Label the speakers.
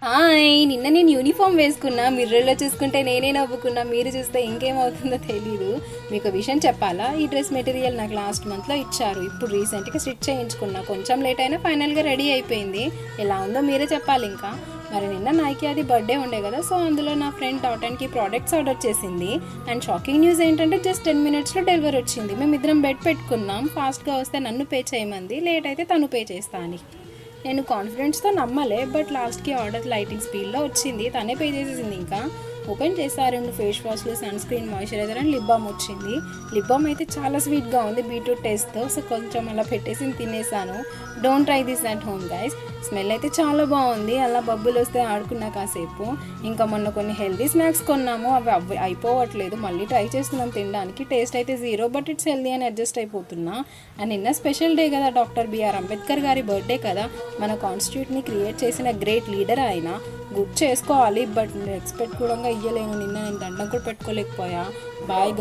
Speaker 1: Hi! నిన్న నేను uniform వేసుకున్నా. మిర్రర్‌లో చూసుకుంటే నేనే నవ్వుకున్నా. మీరు చూస్తే ఇంకేమవుతుందో తెలీదు. మీకో విషయం చెప్పాలా? ఈ డ్రెస్ మెటీరియల్ నాకు లాస్ట్ మంత్‌లో ఇచ్చారు. ఇప్పుడు రీసెంట్‌గా స్టిచ్ చేయించుకున్నా. కొంచెం లేట్ అయినా ఫైనల్‌గా రెడీ అయిపోయింది. ఎలా ఉందో మీరే చెప్పాలింకా. మరి నిన్న నాకి అది బర్త్‌డే ఉండే కదా! సో, అందులో నా ఫ్రెండ్ డాటర్‌కి ప్రొడక్ట్స్ ఆర్డర్ చేసింది. అండ్ షాకింగ్ న్యూస్ ఏంటంటే జస్ట్ 10 మినిట్స్‌లో డెలివరీ వచ్చింది. మేమిద్దరం బెట్ పెట్టుకున్నాం. ఫాస్ట్‌గా వస్తే నన్ను పే చేయమంది. లేట్ అయితే తను పే చేస్తా అని. నేను కాన్ఫిడెన్స్తో నమ్మలే, బట్ లాస్ట్కి ఆర్డర్ లైటింగ్ స్పీడ్లో వచ్చింది. తనే పే చేసేసింది. ఇంకా ఓపెన్ చేసా, 2 ఫేస్ వాష్లు, sunscreen, moisturiser and lip balm వచ్చింది. లిప్ బామ్ అయితే చాలా స్వీట్గా ఉంది బీట్రూట్ టేస్ట్తో. సో కొంచెం అలా పెట్టేసి తినేసాను. Don't try this at home guys. Smell అయితే చాలా బాగుంది. అలా బబ్బులు వస్తే ఆడుకున్నా కాసేపు. ఇంకా మొన్న కొన్ని హెల్దీ స్నాక్స్ కొన్నాము, అవి అయిపోవట్లేదు. మళ్ళీ ట్రై చేస్తున్నాం తినడానికి. టేస్ట్ అయితే జీరో, బట్ ఇట్స్ హెల్దీ అని అడ్జస్ట్ అయిపోతున్నా. అండ్ నిన్న స్పెషల్ డే కదా, డాక్టర్ బిఆర్ అంబేద్కర్ గారి బర్త్డే కదా. మన కాన్స్టిట్యూట్ని క్రియేట్ చేసిన గ్రేట్ లీడర్ ఆయన. గుర్తు చేసుకోవాలి, బట్ ఎక్స్పెక్ట్ కూడా ఇయ్యలేను. నిన్న నేను దండం కూడా పెట్టుకోలేకపోయా. బాయ్.